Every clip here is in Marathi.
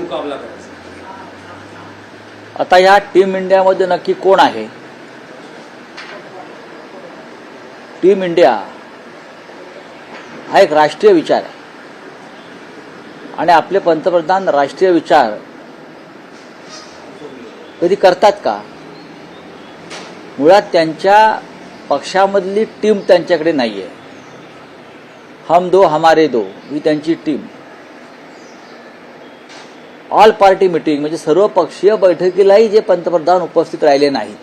मुकाबला करायचा? आता या टीम इंडियामध्ये नक्की कोण आहे? टीम इंडिया हा एक राष्ट्रीय विचार आहे आणि आपले पंतप्रधान राष्ट्रीय विचार कधी करतात का? मुळात त्यांच्या पक्षामधली टीम त्यांच्याकडे नाहीये. हम दो हमारे दो ही त्यांची टीम. ऑल पार्टी मीटिंग म्हणजे सर्व पक्षीय बैठकीलाही जे पंतप्रधान उपस्थित राहिले नाहीत,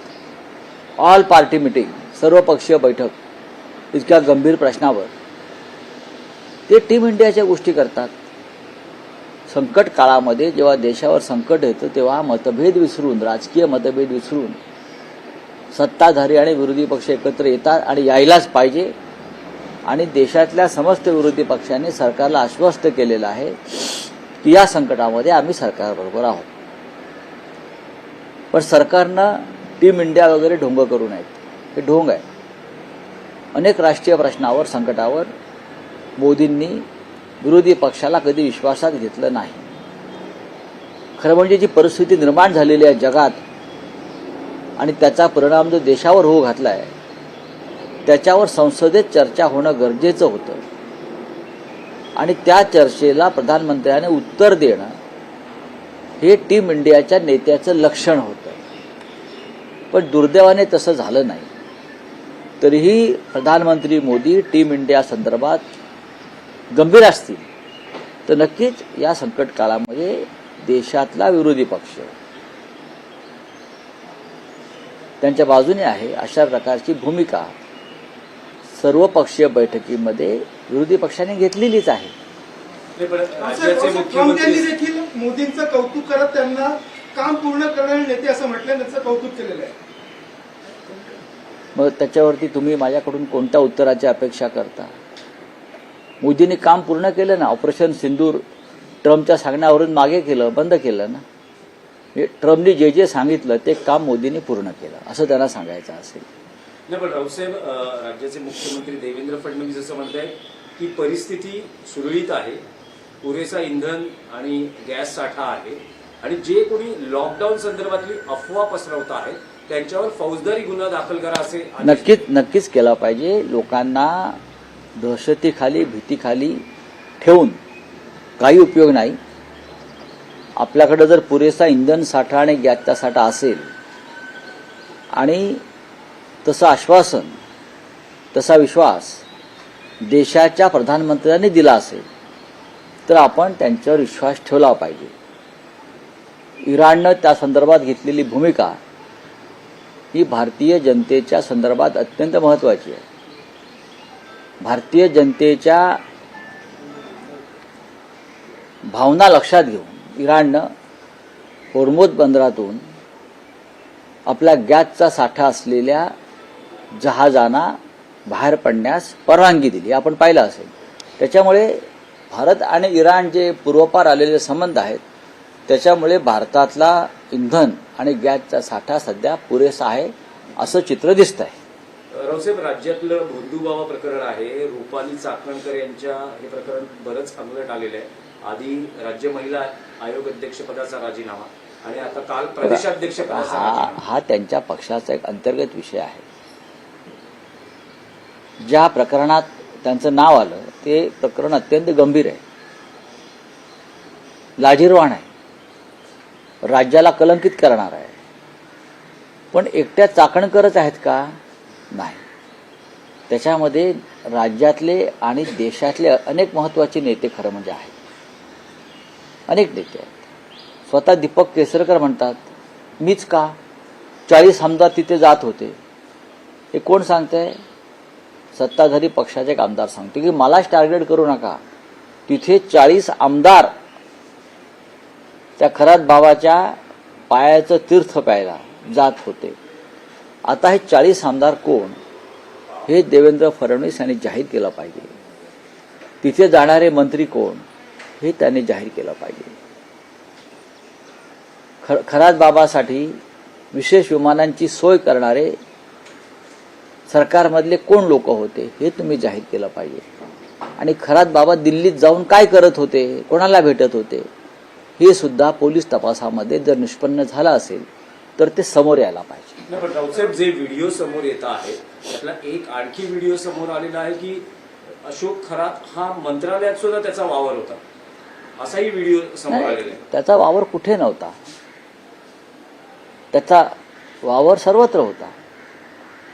ऑल पार्टी मीटिंग सर्व पक्षीय बैठक इतक्या गंभीर प्रश्नावर ते टीम इंडियाच्या गोष्टी करतात. संकट काळामध्ये जेव्हा देशावर संकट येतं तेव्हा मतभेद विसरून, राजकीय मतभेद विसरून सत्ताधारी आणि विरोधी पक्ष एकत्र येतात आणि यायलाच पाहिजे. आणि देशातल्या समस्त विरोधी पक्षांनी सरकारला आश्वस्त केलेलं आहे की या संकटामध्ये आम्ही सरकारबरोबर आहोत. पण सरकारनं टीम इंडिया वगैरे ढोंग करू नयेत. हे ढोंग आहे. अनेक राष्ट्रीय प्रश्नावर, संकटावर मोदींनी विरोधी पक्षाला कधी विश्वासात घेतलं नाही. खरं म्हणजे जी परिस्थिती निर्माण झालेली आहे जगात आणि त्याचा परिणाम जो देशावर होऊ घातला आहे त्याच्यावर संसदेत चर्चा होणं गरजेचं होतं आणि त्या चर्चेला प्रधानमंत्र्याने उत्तर देणं हे टीम इंडियाच्या नेत्याचं लक्षण होतं. पण दुर्दैवाने तसं झालं नाही. तरीही प्रधानमंत्री मोदी टीम इंडिया संदर्भात गंभीर असतील तर नक्कीच या संकट काळामध्ये देशातला विरोधी पक्ष त्यांच्या बाजूने आहे अशा प्रकारची भूमिका सर्वपक्षीय बैठकीमध्ये विरोधी पक्षाने घेतलेलीच आहे. त्यांनी देखील मोदींचं कौतुक करत त्यांना काम पूर्ण करणारे नेते असं म्हटलं, त्यांचं कौतुक केलेलं आहे. मग त्याच्यावरती तुम्ही माझ्याकडून कोणत्या उत्तराची अपेक्षा करता? मोदींनी काम पूर्ण केलं ना. ऑपरेशन सिंदूर ट्रम्पच्या सांगण्यावरून मागे केलं, बंद केलं ना. ट्रम्पनी जे जे सांगितलं ते काम मोदींनी पूर्ण केलं असं त्यांना सांगायचं असेल. नाही, पण रावसाहेब, राज्याचे मुख्यमंत्री देवेंद्र फडणवीस असं म्हणत आहेत की परिस्थिती सुरळीत आहे, पुरेसा इंधन आणि गॅस साठा आहे आणि जे कोणी लॉकडाऊन संदर्भातली अफवा पसरवत आहेत त्यांच्यावर फौजदारी गुन्हा दाखल करा असे नक्कीच केला पाहिजे. लोकांना दहशतीखाली, भीतीखाली ठेवून काही उपयोग नाही. आपल्याकडे जर पुरेसा इंधन साठा आणि गॅसचा साठा असेल आणि तसं आश्वासन, तसा विश्वास देशाच्या प्रधानमंत्र्यांनी दिला असेल तर आपण त्यांच्यावर विश्वास ठेवला पाहिजे. इराणनं त्या संदर्भात घेतलेली भूमिका ही भारतीय जनतेच्या संदर्भात अत्यंत महत्त्वाची आहे. भारतीय जनतेच्या भावना लक्षात घेऊन इराणनं होर्मुझ बंदरातून आपल्या गॅसचा साठा असलेल्या जहाजांना बाहेर पडण्यास परवानगी दिली. आपण पाहिलं असेल. त्याच्यामुळे भारत आणि इराण जे पूर्वपार आलेले संबंध आहेत त्याच्यामुळे भारतातला इंधन आणि गॅसचा साठा सध्या पुरेसा आहे असं चित्र दिसत आहे. रावसाहेब, राज्यातलं भोंदूबाबा प्रकरण आहे. रुपाली चाकणकर यांच्या हे प्रकरण बरंच अंगलट आलेलं आहे. आधी राज्य महिला आयोग अध्यक्षपदाचा राजीनामा आणि आता काल प्रदेशाध्यक्ष पदाचा हा त्यांच्या पक्षाचा एक अंतर्गत विषय आहे. ज्या प्रकरणात त्यांचं नाव आलं ते प्रकरण अत्यंत गंभीर आहे, लाजिरवाण आहे, राज्याला कलंकित करणार आहे. पण एकट्या चाकणकरच आहेत का? नाही. त्याच्यामध्ये राज्यातले आणि देशातले अनेक महत्त्वाचे नेते खरं म्हणजे आहेत. अनेक नेते आहेत. स्वतः दीपक केसरकर म्हणतात मीच का 40 आमदार तिथे जात होते. हे कोण सांगतंय? सत्ताधारी पक्षाचे एक आमदार सांगतो की मलाच टार्गेट करू नका. तिथे 40 आमदार त्या खरात बाबाच्या पायाचं तीर्थ प्यायला जात होते. आता हे 40 आमदार कोण हे देवेंद्र फडणवीस यांनी जाहीर केलं पाहिजे. तिथे जाणारे मंत्री कोण हे त्यांनी जाहीर केलं पाहिजे. खरात बाबासाठी विशेष विमानांची सोय करणारे सरकारमधले कोण लोक होते हे तुम्ही जाहीर केलं पाहिजे. आणि खरात बाबा दिल्लीत जाऊन काय करत होते, कोणाला भेटत होते हे सुद्धा पोलीस तपासामध्ये जर निष्पन्न झालं असेल तर ते समोर यायला पाहिजे. नाही, पण राऊतसाहेब जे व्हिडिओ समोर येत आहे त्यातला एक आणखी व्हिडिओ समोर आलेला आहे की अशोक खरात हा मंत्रालयात सुद्धा त्याचा वावर होता, असाही व्हिडिओ समोर आलेला आहे. त्याचा वावर कुठे नव्हता, त्याचा वावर सर्वत्र होता.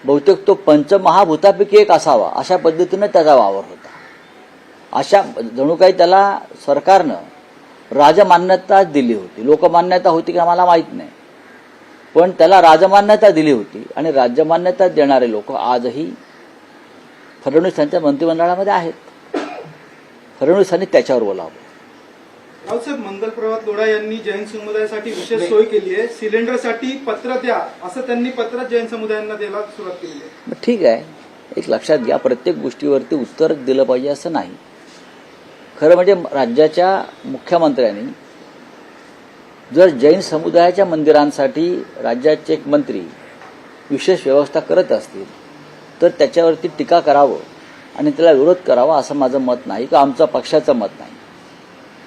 बहुतेक तो पंचमहाभूतापैकी एक असावा अशा पद्धतीनं त्याचा वावर होता. अशा जणू काही त्याला सरकारनं राजमान्यता दिली होती. लोकमान्यता होती की मला माहीत नाही, पण त्याला राजमान्यता दिली होती. आणि राजमान्यता देणारे लोक आजही फडणवीस यांच्या मंत्रिमंडळामध्ये आहेत. फडणवीसांनी त्याच्यावर बोलावं. रावसाहेब, मंगल प्रभात लोढा यांनी जैन समुदायासाठी विशेष सोय केली आहे. सिलेंडरसाठी पत्र द्या असं त्यांनी पत्र जैन समुदायांना द्यायला सुरुवात केली आहे. मग ठीक आहे, एक लक्षात घ्या, प्रत्येक गोष्टीवरती उत्तर दिलं पाहिजे असं नाही. खरं म्हणजे राज्याच्या मुख्यमंत्र्यांनी जर जैन समुदायाच्या मंदिरांसाठी राज्याचे एक मंत्री विशेष व्यवस्था करत असतील तर त्याच्यावरती टीका करावं आणि त्याला विरोध करावा असं माझं मत नाही किंवा आमचं पक्षाचं मत नाही.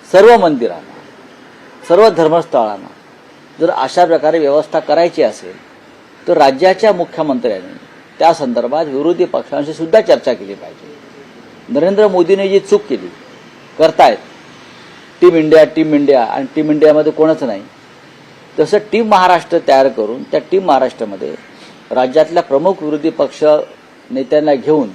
सर्व मंदिरांना, सर्व धर्मस्थळांना जर अशा प्रकारे व्यवस्था करायची असेल तर राज्याच्या मुख्यमंत्र्यांनी त्या संदर्भात विरोधी पक्षांशी सुद्धा चर्चा केली पाहिजे. नरेंद्र मोदींनी जी चूक केली करतायत, टीम इंडिया आणि टीम इंडियामध्ये कोणच नाही, तसं टीम महाराष्ट्र तयार करून त्या टीम महाराष्ट्रामध्ये राज्यातल्या प्रमुख विरोधी पक्ष नेत्यांना घेऊन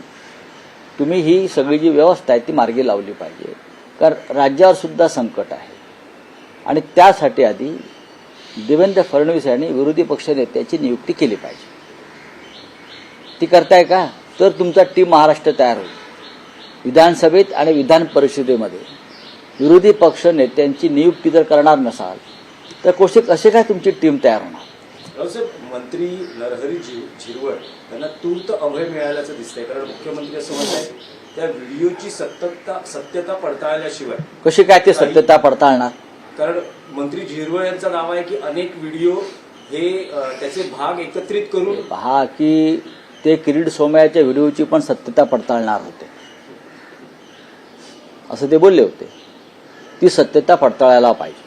तुम्ही ही सगळी जी व्यवस्था आहे ती मार्गी लावली पाहिजे. कारण राज्यावर सुद्धा संकट आहे आणि त्यासाठी आधी देवेंद्र फडणवीस यांनी विरोधी पक्ष नेत्याची नियुक्ती केली पाहिजे. ती करताय का? तर तुमचा टीम महाराष्ट्र तयार होईल. विधानसभेत आणि विधान परिषदेमध्ये विरोधी पक्ष नेत्यांची नियुक्ती जर करणार नसाल तर कसे काय तुमची टीम तयार होणार? रावसाहेब, मंत्री नरहरी झिरवळ यांना तूर्त अभय मिळाल्याचं दिसतंय. कारण मुख्यमंत्री असं म्हणतात त्या व्हिडिओची सत्यता पडताळल्याशिवाय कशी काय ते सत्यता पडताळणार? कारण मंत्री झिरवळ यांचा दावा आहे की अनेक व्हिडिओ हे त्याचे भाग एकत्रित करून पहा की ते किरीट सोमय्याच्या व्हिडिओची पण सत्यता पडताळणार होते असं ते बोलले होते. ती सत्यता पडताळायला पाहिजे.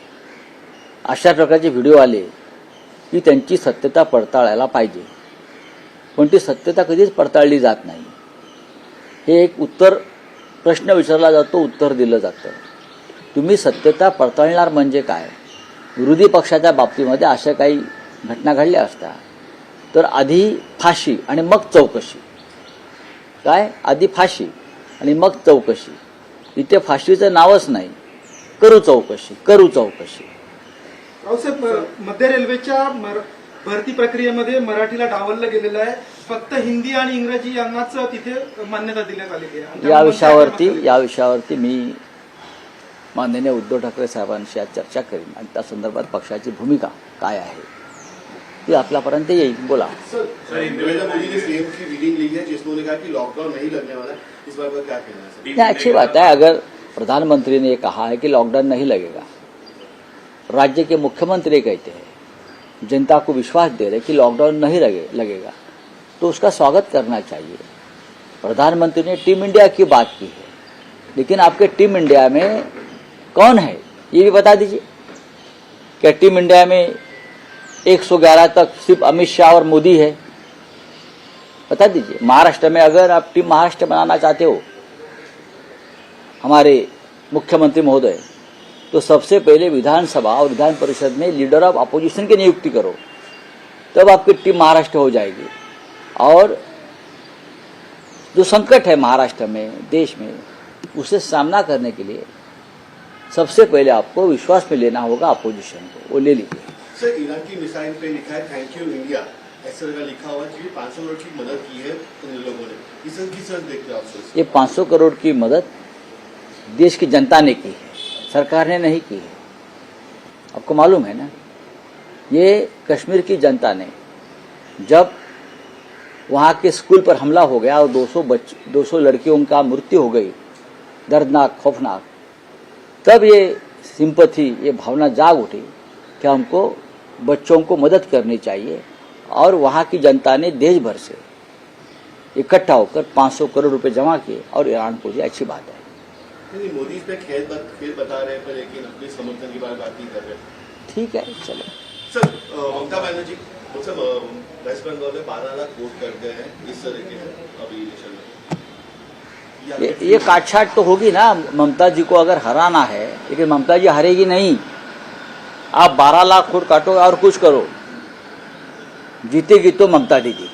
अशा प्रकारचे व्हिडिओ आले की त्यांची सत्यता पडताळायला पाहिजे, पण ती सत्यता कधीच पडताळली जात नाही. हे एक प्रश्न विचारला जातो, उत्तर दिलं जातं. तुम्ही सत्यता पडताळणार म्हणजे काय? विरोधी पक्षाच्या बाबतीमध्ये अशा काही घटना घडल्या असत्या तर आधी फाशी आणि मग चौकशी. काय? आधी फाशी आणि मग चौकशी. इथे फाशीचं नावच नाही, करू चौकशी. रावसाहेब, मध्य रेल्वेच्या भरती प्रक्रियेमध्ये मराठीला डावललं गेलेलं आहे. फक्त हिंदी आणि इंग्रजी यांनाच तिथे मान्यता देण्यात आलेली आहे. या विषयावरती मी माननीय उद्धव ठाकरे साहेबांशी आज चर्चा करीन आणि त्या संदर्भात पक्षाची भूमिका काय आहे ती आपल्यापर्यंत येईल. बोला. नरेंद्र मोदी ने सीएम की रीडिंग ली है जिसमें उन्होंने कहा कि लॉकडाउन नहीं लगने वाला. इस बात पर क्या कहना है? ये अच्छी बात है. अगर प्रधानमंत्री ने कहा है कि लॉकडाउन नहीं लगेगा, राज्य के मुख्यमंत्री कहते हैं, जनता को विश्वास दे रहे कि लॉकडाउन नहीं लगेगा, तो उसका स्वागत करना चाहिए. प्रधानमंत्री ने टीम इंडिया की बात की है, लेकिन आपके टीम इंडिया में कौन है ये भी बता दीजिए. क्या टीम इंडिया में 111 तक सिर्फ अमित शाह और मोदी है? बता दीजिए. महाराष्ट्र में अगर आप टीम महाराष्ट्र बनाना चाहते हो हमारे मुख्यमंत्री महोदय, तो सबसे पहले विधानसभा और विधान परिषद में लीडर ऑफ अपोजिशन की नियुक्ति करो, तब आपकी टीम महाराष्ट्र हो जाएगी. और जो संकट है महाराष्ट्र में, देश में, उसे सामना करने के लिए सबसे पहले आपको विश्वास में लेना होगा अपोजिशन को. वो ले लीजिए. सर, ईरान की मिसाइल पे लिखा है थैंक यू इंडिया, ऐसा का लिखा हुआ है. 500 करोड़ की मदद की है उन लोगों ने. किस तरह देखते हो आप सर? ये 500 करोड़ की मदद देश की जनता ने की है, सरकार ने नहीं की है. आपको मालूम है ना, ये कश्मीर की जनता ने जब वहाँ के स्कूल पर हमला हो गया और 200 लड़कियों का मृत्यु हो गई, दर्दनाक, खौफनाक, तब ये सिंपैथी, ये भावना जाग उठी कि हमको बच्चों को मदद करनी चाहिए. और वहाँ की जनता ने देश भर से इकट्ठा होकर 500 करोड़ रुपए जमा किए और ईरान को दिया. अच्छी बात है. नहीं, मोदी इस पे खेल बता रहे हैं, पर लेकिन अपने समर्थन की बात नहीं कर रहे। ठीक है, चलो। Sir, Mamata Banerjee sir West Bengal में 12 लाख वोट कर गए हैं इस तरीके से अभी इलेक्शन में। ये काटछाट तो होगी ना, ममता जी को अगर हराना है, लेकिन ममता जी हारेगी नहीं। आप 12 लाख वोट काटो और कुछ करो, जीतेगी तो ममता दीदी।